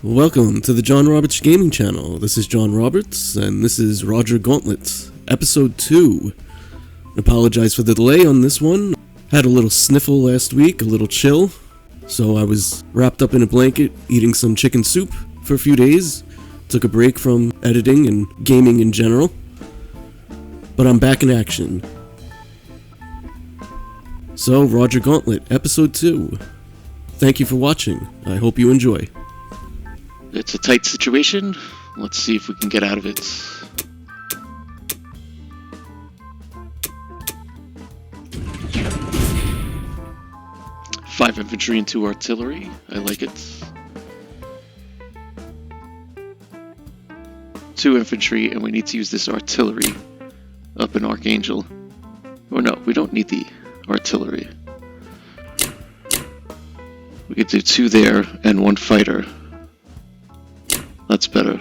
Welcome to the John Roberts Gaming Channel. This is John Roberts, and this is Roger Gauntlet, Episode 2. Apologize for the delay on this one. Had a little sniffle last week, a little chill, so I was wrapped up in a blanket eating some chicken soup for a few days. Took a break from editing and gaming in general. But I'm back in action. So, Roger Gauntlet, Episode 2. Thank you for watching. I hope you enjoy. It's a tight situation. Let's see if we can get out of it. Five infantry and 2 artillery. I like it. 2 infantry, and we need to use this artillery up in Archangel. Or no, we don't need the artillery. We could do 2 there and 1 fighter. That's better.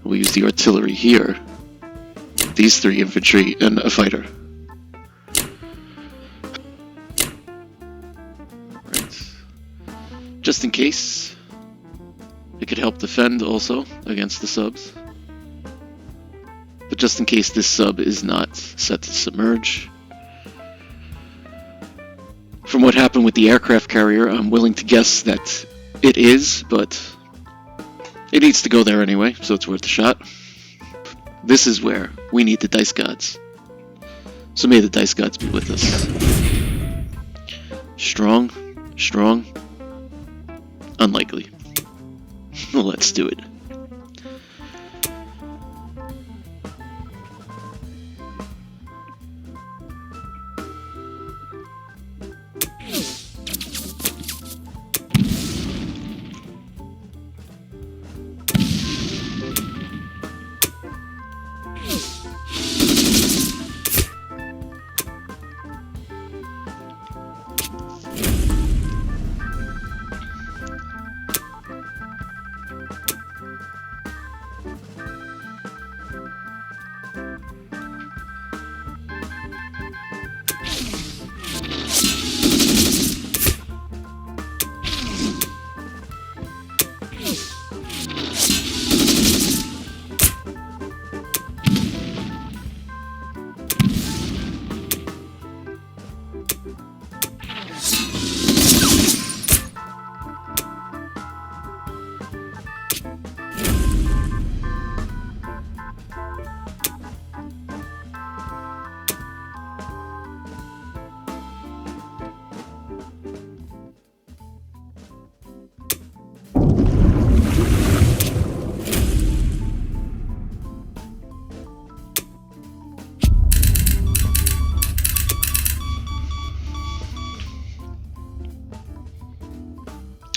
We'll use the artillery here. These 3 infantry and a fighter. Right. Just in case, it could help defend also against the subs. But just in case this sub is not set to submerge. From what happened with the aircraft carrier, I'm willing to guess that it is, but it needs to go there anyway, so it's worth a shot. This is where we need the dice gods. So may the dice gods be with us. Strong, strong, unlikely. Let's do it.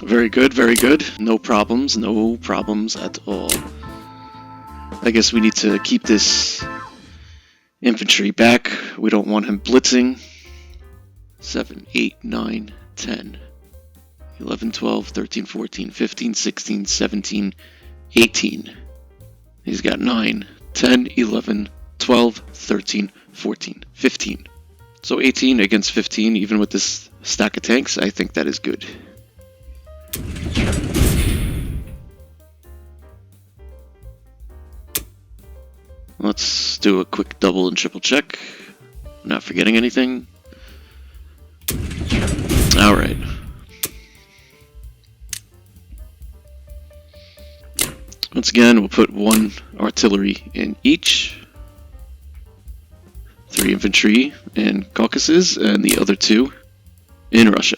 Very good, very good. No problems at all. I guess we need to keep this infantry back. We don't want him blitzing. 7, 8, 9, 10, 11, 12, 13, 14, 15, 16, 17, 18. He's got 9, 10, 11, 12, 13, 14, 15. So 18 against 15, even with this stack of tanks, I think that is good. Let's do a quick double and triple check. Not forgetting anything. Alright. Once again, we'll put 1 artillery in each. 3 infantry in Caucasus, and the other 2 in Russia.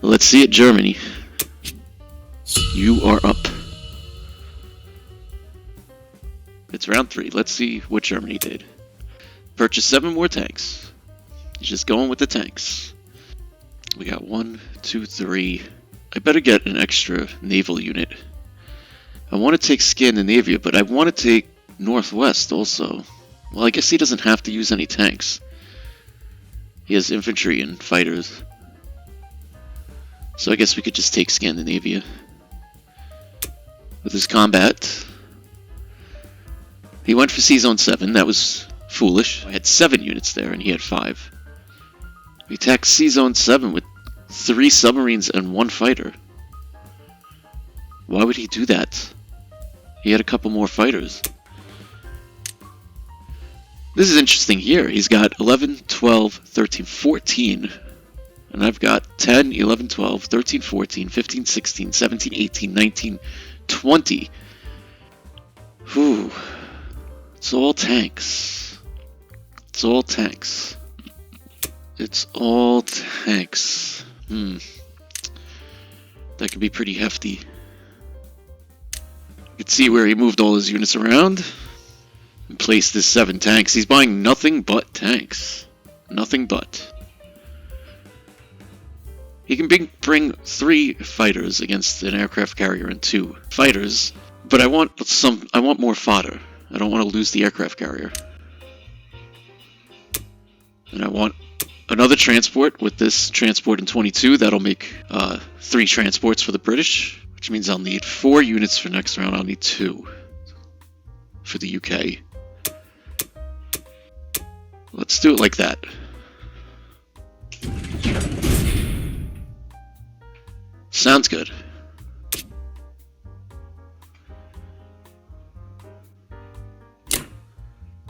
Let's see it, Germany. You are up. It's round 3. Let's see what Germany did. Purchase 7 more tanks. He's just going with the tanks. We got 1, 2, 3. I better get an extra naval unit. I want to take Scandinavia, but I want to take Northwest also. Well, I guess he doesn't have to use any tanks. He has infantry and fighters. So I guess we could just take Scandinavia. With his combat, he went for C-Zone 7. That was foolish. I had 7 units there and he had 5. We attacked C-Zone 7 with 3 submarines and 1 fighter. Why would he do that? He had a couple more fighters. This is interesting here. He's got 11, 12, 13, 14. And I've got 10, 11, 12, 13, 14, 15, 16, 17, 18, 19, 20. Whew. It's all tanks. It's all tanks. It's all tanks. That could be pretty hefty. You can see where he moved all his units around and placed his 7 tanks. He's buying nothing but tanks. Nothing but. He can bring 3 fighters against an aircraft carrier and 2 fighters, but I want more fodder. I don't want to lose the aircraft carrier. And I want another transport with this transport in 22. That'll make 3 transports for the British, which means I'll need 4 units for next round. I'll need 2 for the UK. Let's do it like that. Sounds good.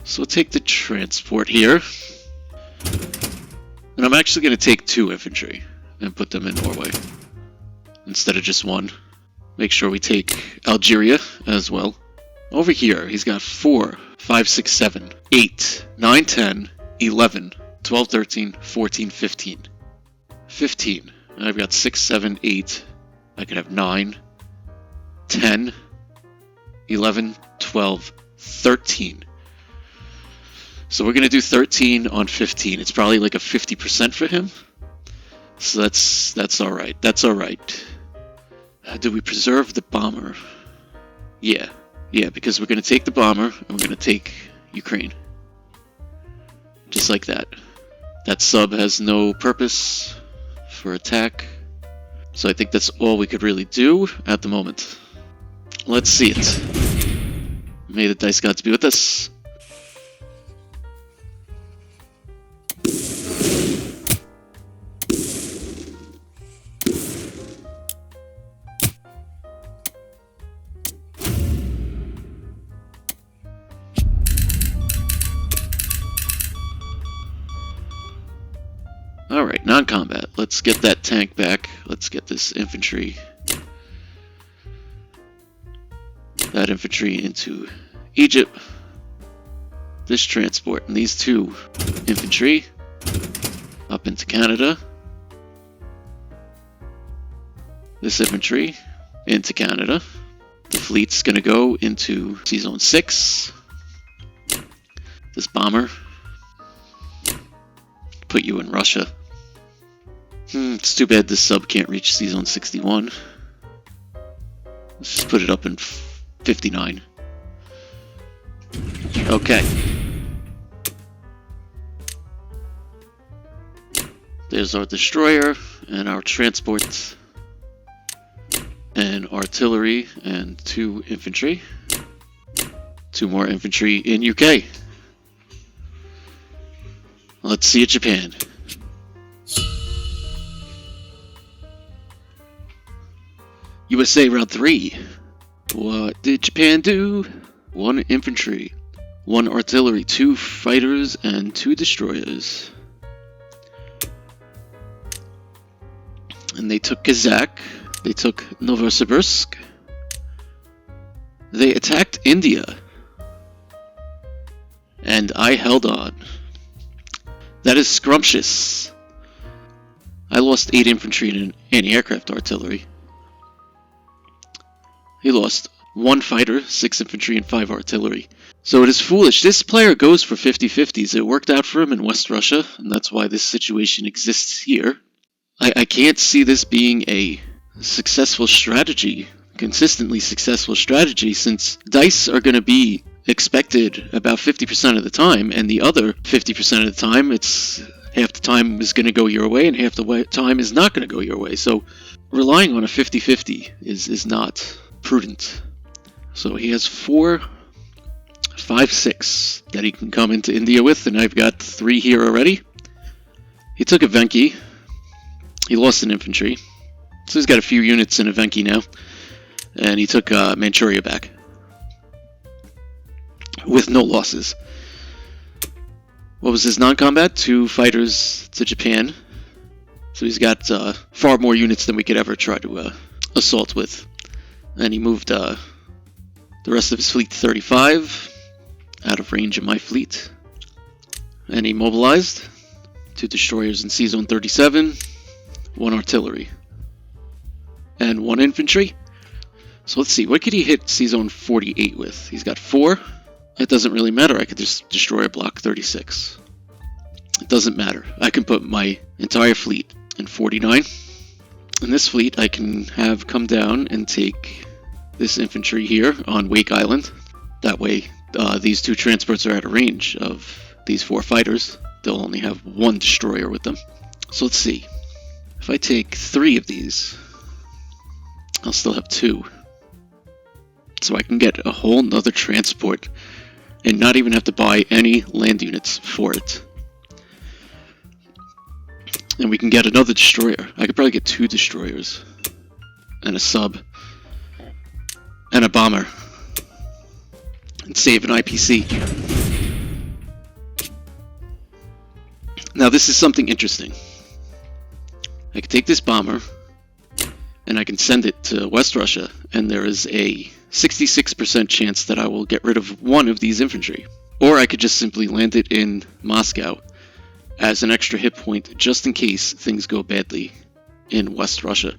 So we'll take the transport here. And I'm actually going to take 2 infantry and put them in Norway instead of just 1. Make sure we take Algeria as well. Over here, he's got 4, 5, 6, 7, 8, 9, 10, 11, 12, 13, 14, 15. 15. And I've got 6, 7, 8. I could have 9, 10, 11, 12, 13. So we're going to do 13 on 15. It's probably like a 50% for him. So that's all right. That's all right. Do we preserve the bomber? Yeah, because we're going to take the bomber and we're going to take Ukraine. Just like that. That sub has no purpose for attack. So I think that's all we could really do at the moment. Let's see it. May the dice gods be with us. Alright, non-combat. Let's get that tank back. Let's get this infantry. That infantry into Egypt. This transport and these 2 infantry up into Canada. This infantry into Canada. The fleet's gonna go into Sea Zone 6. This bomber. Put you in Russia. It's too bad this sub can't reach Sea Zone 61. Let's just put it up in 59. Okay. There's our destroyer and our transport and artillery and 2 infantry. 2 more infantry in UK. Let's see it, Japan. USA round 3. What did Japan do? 1 infantry, 1 artillery, 2 fighters, and 2 destroyers. And they took Kazakh. They took Novosibirsk. They attacked India. And I held on. That is scrumptious. I lost 8 infantry and anti-aircraft artillery. He lost 1 fighter, 6 infantry, and 5 artillery. So it is foolish. This player goes for 50-50s. It worked out for him in West Russia, and that's why this situation exists here. I can't see this being a successful strategy, consistently successful strategy, since dice are going to be expected about 50% of the time, and the other 50% of the time, it's half the time is going to go your way, and half the time is not going to go your way. So relying on a 50-50 is not prudent. So he has 4, 5, 6 that he can come into India with, and I've got 3 here already. He took Evenki. He lost an infantry. So he's got a few units in Evenki now. And he took Manchuria back. With no losses. What was his non-combat? 2 fighters to Japan. So he's got far more units than we could ever try to assault with. And he moved the rest of his fleet to 35. Out of range of my fleet. And he mobilized 2 destroyers in C-Zone 37. 1 artillery. And 1 infantry. So let's see, what could he hit C-Zone 48 with? He's got 4. It doesn't really matter, I could just destroy a block 36. It doesn't matter. I can put my entire fleet in 49. In this fleet, I can have come down and take this infantry here on Wake Island. That way, these 2 transports are out of range of these 4 fighters. They'll only have 1 destroyer with them. So let's see. If I take 3 of these, I'll still have 2. So I can get a whole nother transport and not even have to buy any land units for it. And we can get another destroyer. I could probably get 2 destroyers and a sub and a bomber and save an IPC. Now this is something interesting. I can take this bomber and I can send it to West Russia, and there is a 66% chance that I will get rid of 1 of these infantry. Or I could just simply land it in Moscow as an extra hit point just in case things go badly in West Russia.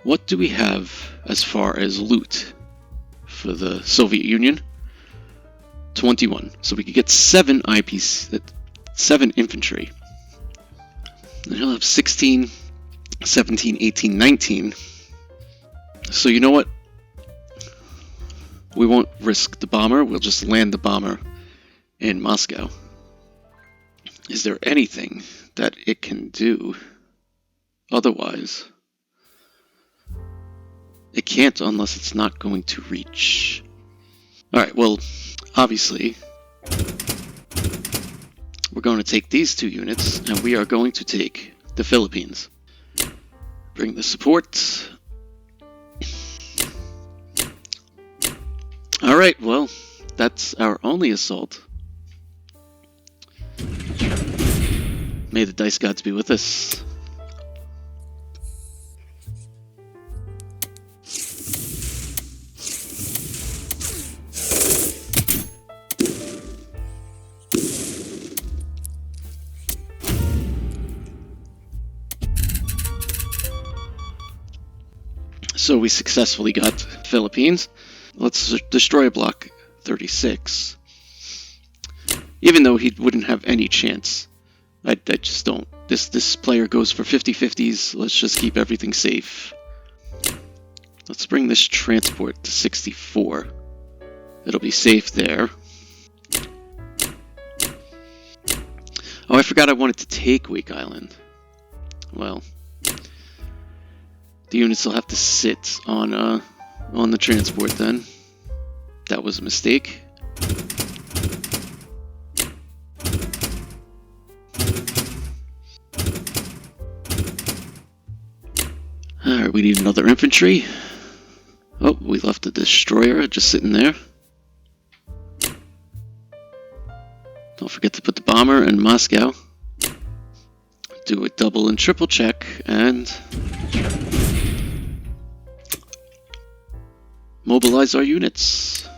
What do we have as far as loot for the Soviet Union? 21. So we could get 7 IPs, 7 infantry. And he'll have 16, 17, 18, 19. So you know what? We won't risk the bomber, we'll just land the bomber in Moscow. Is there anything that it can do otherwise? It can't unless it's not going to reach. Alright, well, obviously, we're going to take these 2 units, and we are going to take the Philippines. Bring the support. Alright, well, that's our only assault. May the dice gods be with us. So we successfully got Philippines. Let's destroy block 36. Even though he wouldn't have any chance. I just don't. This player goes for 50-50s. Let's just keep everything safe. Let's bring this transport to 64. It'll be safe there. Oh, I forgot I wanted to take Wake Island. Well, the units will have to sit on the transport then. That was a mistake. Alright, we need another infantry. Oh, we left a destroyer just sitting there. Don't forget to put the bomber in Moscow. Do a double and triple check and mobilize our units.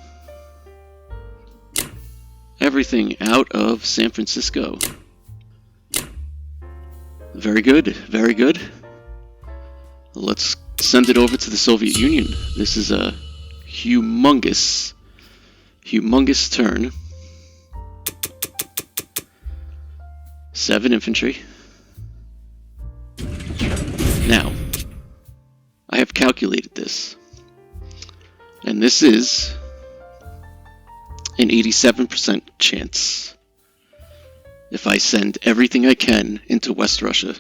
Everything out of San Francisco. Very good, very good. Let's send it over to the Soviet Union. This is a humongous turn. 7 infantry. Now, I have calculated this. And this is an 87% chance if I send everything I can into West Russia.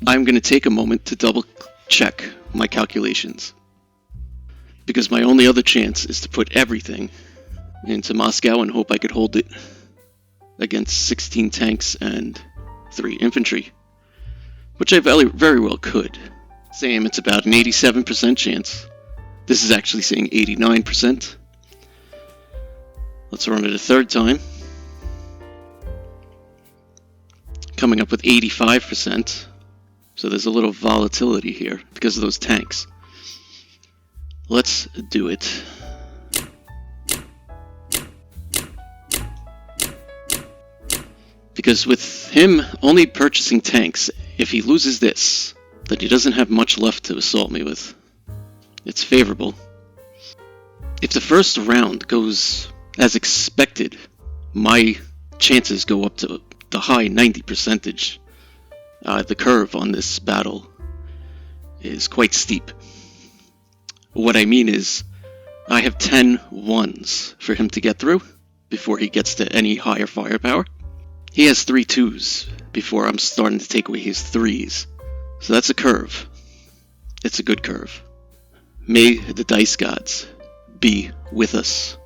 I'm going to take a moment to double check my calculations, because my only other chance is to put everything into Moscow and hope I could hold it against 16 tanks and 3 infantry. which I very well could. Same, it's about an 87% chance. This is actually saying 89%. Let's run it a third time. Coming up with 85%. So there's a little volatility here because of those tanks. Let's do it. Because with him only purchasing tanks, if he loses this, then he doesn't have much left to assault me with. It's favorable. If the first round goes as expected, my chances go up to the high 90%. The curve on this battle is quite steep. What I mean is, I have 10 ones for him to get through before he gets to any higher firepower. He has 3 2s before I'm starting to take away his 3s. So that's a curve. It's a good curve. May the dice gods be with us.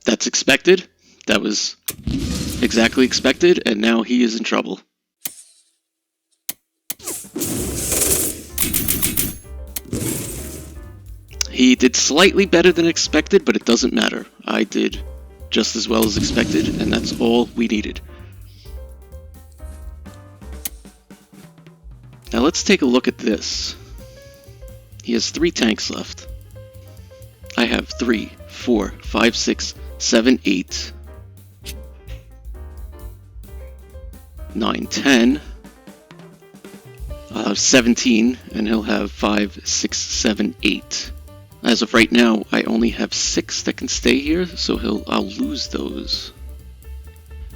That's expected. That was exactly expected, and now he is in trouble. He did slightly better than expected, but it doesn't matter. I did just as well as expected, and that's all we needed. Now let's take a look at this. He has 3 tanks left. I have 3, 4, 5, 6, 7, 8, 9, 10, 17, and he'll have 5, 6, 7, 8. As of right now, I only have 6 that can stay here, so I'll lose those.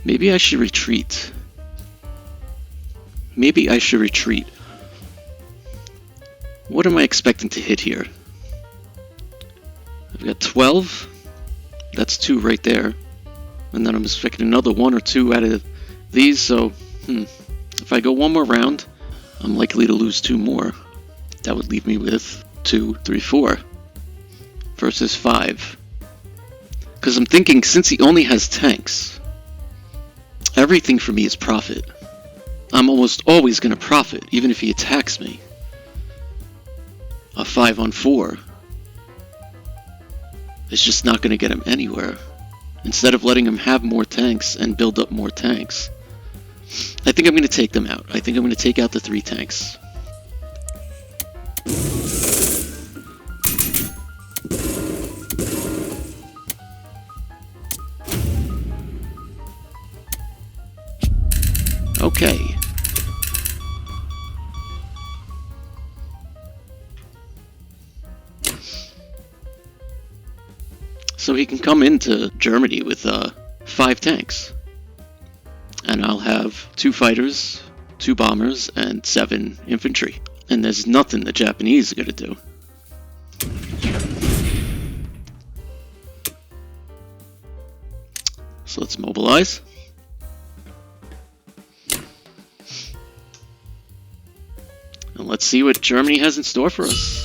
Maybe I should retreat. What am I expecting to hit here? I've got 12. That's 2 right there. And then I'm expecting another 1 or 2 out of these, so if I go one more round, I'm likely to lose 2 more. That would leave me with 2, 3, 4 versus 5. Because I'm thinking, since he only has tanks, everything for me is profit. I'm almost always going to profit, even if he attacks me. A 5 on 4 is just not going to get him anywhere. Instead of letting him have more tanks and build up more tanks, I think I'm going to take them out. I think I'm going to take out the 3 tanks. Okay. So he can come into Germany with 5 tanks. And I'll have 2 fighters, 2 bombers, and 7 infantry. And there's nothing the Japanese are going to do. So let's mobilize. And let's see what Germany has in store for us.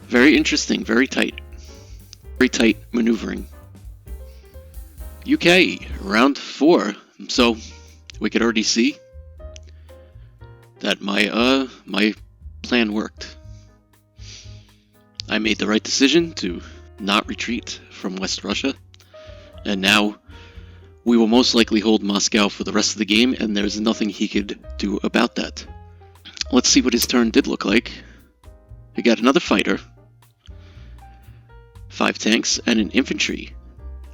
Very interesting, very tight. Very tight maneuvering. UK, round 4. So we could already see that my plan worked. I made the right decision to not retreat from West Russia, and now we will most likely hold Moscow for the rest of the game, and there's nothing he could do about that. Let's see what his turn did look like. He got another fighter, 5 tanks, and an infantry.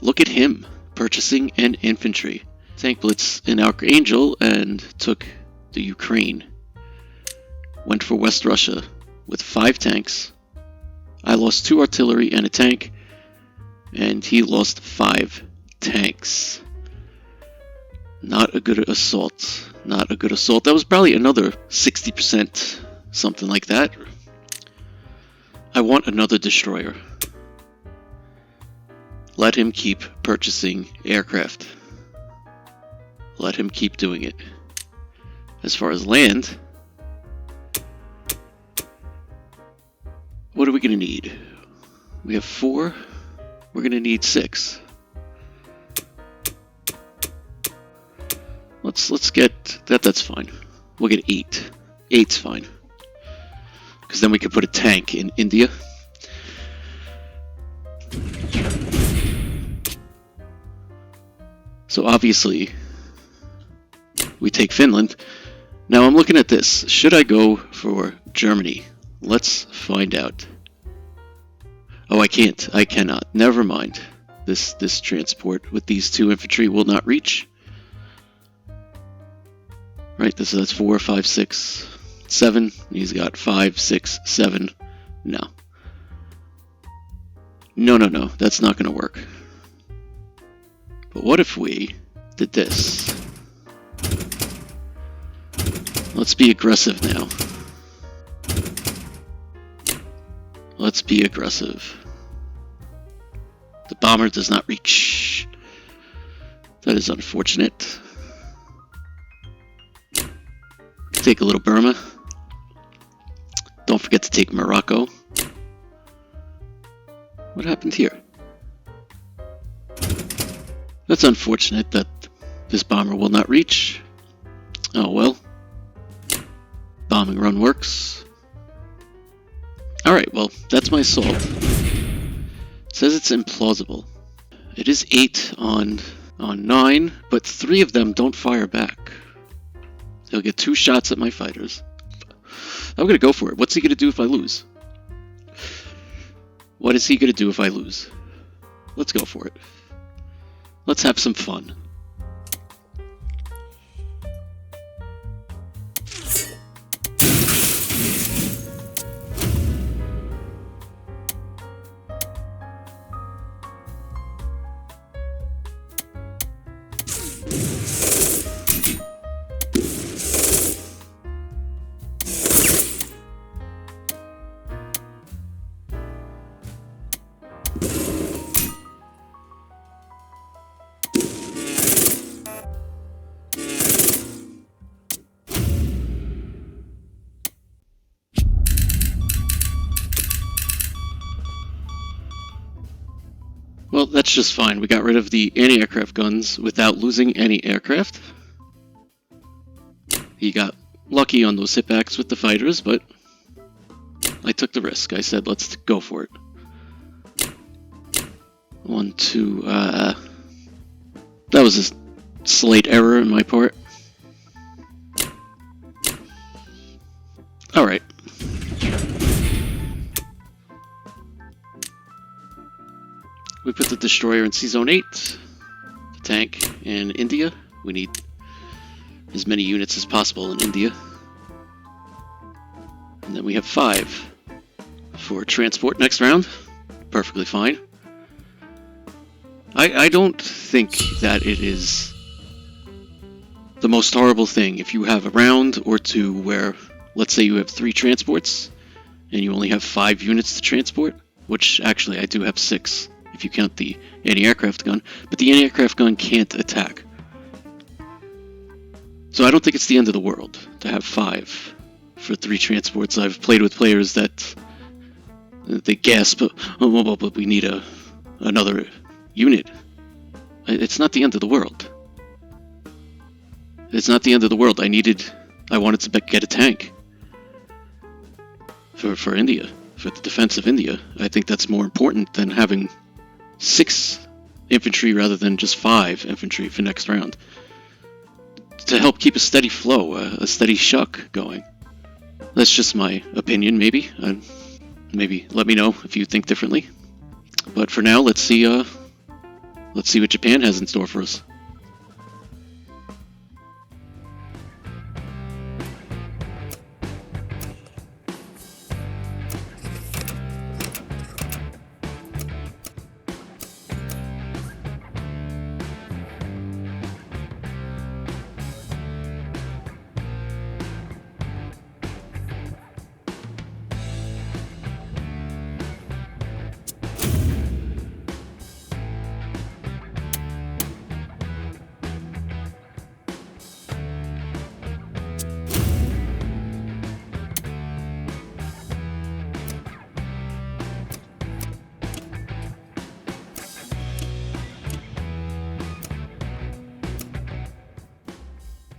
Look at him purchasing an infantry. Tank blitz an Archangel and took the Ukraine. Went for West Russia with 5 tanks. I lost 2 artillery and a tank, and he lost 5 tanks. Not a good assault. Not a good assault. That was probably another 60%, something like that. I want another destroyer. Let him keep purchasing aircraft. Let him keep doing it. as far as land, what are we going to need? We have 4. We're going to need 6. Let's get that. That's fine. We'll get 8. 8's fine. Because then we can put a tank in India. So obviously, we take Finland. Now I'm looking at this. Should I go for Germany? Let's find out. Oh, I can't. I cannot. Never mind. This transport with these 2 infantry will not reach. Right, that's 4, 5, 6, 7. He's got 5, 6, 7. No. No. That's not going to work. But what if we did this? Let's be aggressive now. Let's be aggressive. The bomber does not reach. That is unfortunate. Take a little Burma. Don't forget to take Morocco. What happened here? That's unfortunate that this bomber will not reach. Oh well. Bombing run works. Alright, well, that's my assault. It says it's implausible. It is 8 on 9, but 3 of them don't fire back. He'll get 2 shots at my fighters. I'm gonna go for it. What's he gonna do if I lose? What is he gonna do if I lose? Let's go for it. Let's have some fun. Well, that's just fine. We got rid of the anti-aircraft guns without losing any aircraft. He got lucky on those hitbacks with the fighters, but I took the risk. I said, let's go for it. 1, 2, that was a slight error on my part. Alright. We put the destroyer in C-Zone 8, the tank in India. We need as many units as possible in India. And then we have 5 for transport next round. Perfectly fine. I don't think that it is the most horrible thing if you have a round or 2 where, let's say you have 3 transports and you only have 5 units to transport, which actually I do have 6. If you count the anti-aircraft gun, but the anti-aircraft gun can't attack. So I don't think it's the end of the world to have 5 for 3 transports. I've played with players that they gasp, oh, but we need another unit. It's not the end of the world. It's not the end of the world. I wanted to get a tank for India, for the defense of India. I think that's more important than having 6 infantry rather than just 5 infantry for next round, to help keep a steady flow, a steady shuck going. That's just my opinion, maybe. Maybe let me know if you think differently. But for now, let's see what Japan has in store for us.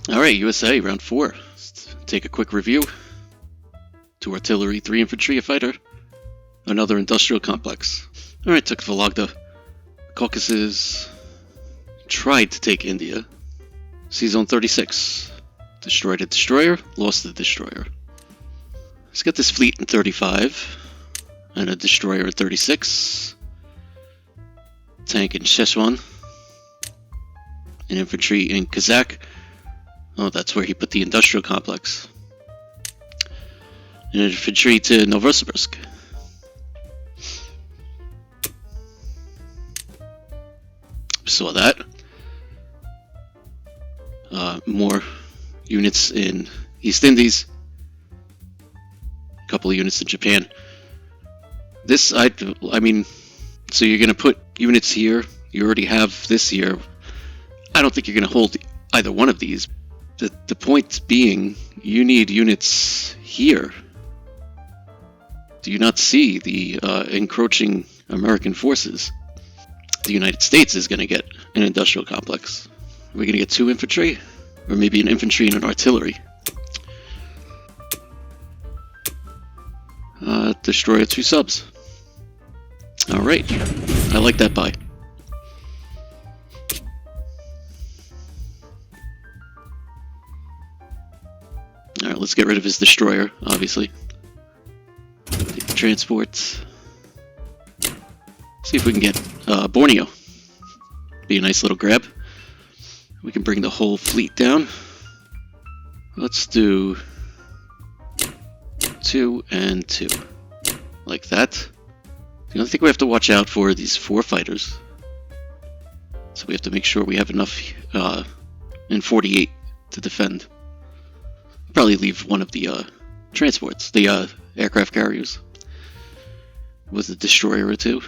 Alright, USA, round 4. Let's take a quick review. 2 artillery, 3 infantry, a fighter. Another industrial complex. Alright, took Vologda. Caucasus. Tried to take India. Sea Zone 36. Destroyed a destroyer, lost the destroyer. Let's get this fleet in 35. And a destroyer in 36. Tank in Szechuan. An infantry in Kazakh. Oh, that's where he put the industrial complex. And infantry to Novosibirsk. Saw that. More units in East Indies. A couple of units in Japan. This, I mean, so you're going to put units here. You already have this here. I don't think you're going to hold either one of these. The point being, you need units here. Do you not see the encroaching American forces? The United States is going to get an industrial complex. Are we going to get 2 infantry? Or maybe an infantry and an artillery? Destroy 2 subs. Alright, I like that buy. Alright, let's get rid of his destroyer, obviously. Take the transports. See if we can get Borneo. Be a nice little grab. We can bring the whole fleet down. Let's do 2 and 2. Like that. The only thing we have to watch out for are these 4 fighters. So we have to make sure we have enough in 48 to defend. Probably leave one of the transports, the aircraft carriers, with a destroyer or 2.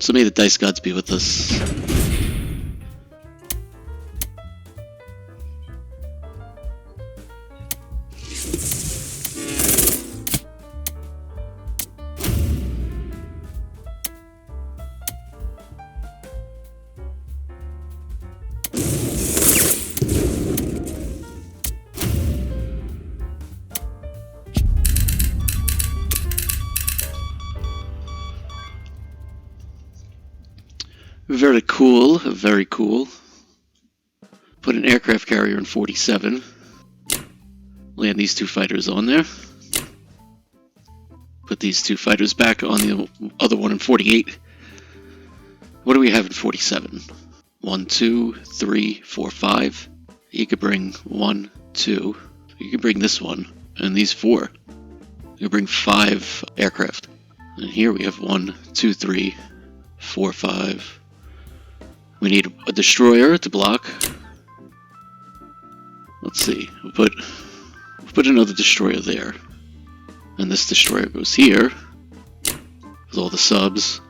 So may the dice gods be with us. Very cool, very cool. Put an aircraft carrier in 47. Land these 2 fighters on there. Put these 2 fighters back on the other one in 48. What do we have in 47? 1, 2, 3, 4, 5. You could bring 1, 2. You could bring this one. And these 4. You could bring 5 aircraft. And here we have 1, 2, 3, 4, 5. We need a destroyer to block. Let's see. We'll put another destroyer there. And this destroyer goes here. With all the subs.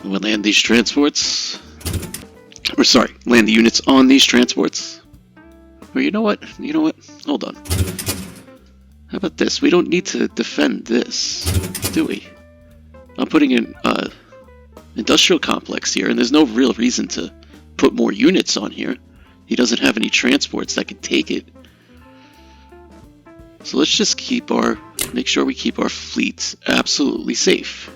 We'll land these transports. Or sorry, land the units on these transports. Or you know what? You know what? Hold on. How about this? We don't need to defend this, do we? I'm putting in industrial complex here, and there's no real reason to put more units on here. He doesn't have any transports that can take it. So let's just make sure we keep our fleet absolutely safe.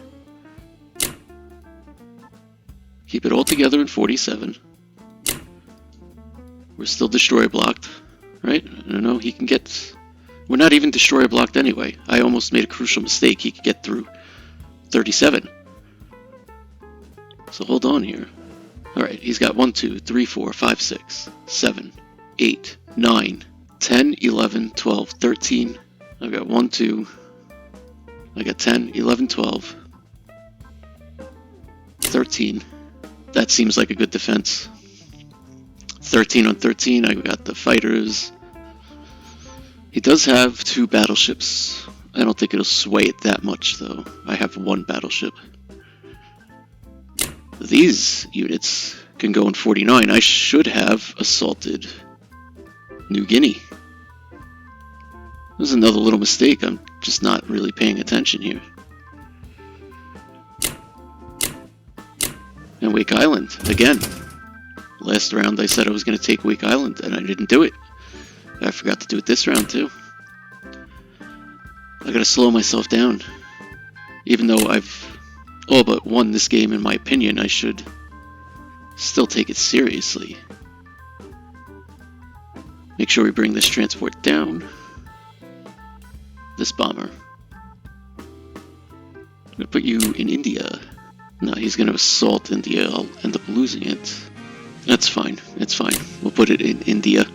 Keep it all together in 47. We're still destroyer blocked, right? I don't know, he can get... We're not even destroyer blocked anyway. I almost made a crucial mistake. He could get through 37. So hold on here. Alright, he's got 1, 2, 3, 4, 5, 6, 7, 8, 9, 10, 11, 12, 13. I've got 1, 2. I got 10, 11, 12, 13. That seems like a good defense. 13 on 13, I got the fighters. He does have 2 battleships. I don't think it'll sway it that much, though. I have 1 battleship. These units can go in 49. I should have assaulted New Guinea. This is another little mistake. I'm just not really paying attention here. And Wake Island, again. Last round I said I was going to take Wake Island, and I didn't do it. I forgot to do it this round too. I gotta slow myself down. Even though I've all but won this game in my opinion, I should still take it seriously. Make sure we bring this transport down. This bomber. I'm gonna put you in India. No, he's gonna assault India. I'll end up losing it. That's fine. It's fine. We'll put it in India.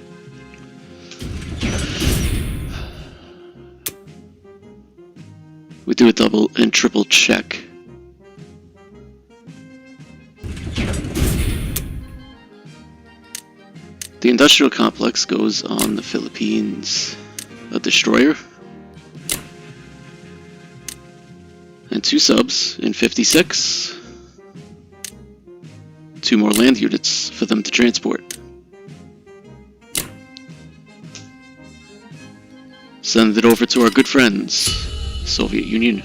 We do a double and triple check. The industrial complex goes on the Philippines. A destroyer. And 2 subs in 56. 2 more land units for them to transport. Send it over to our good friends, Soviet Union.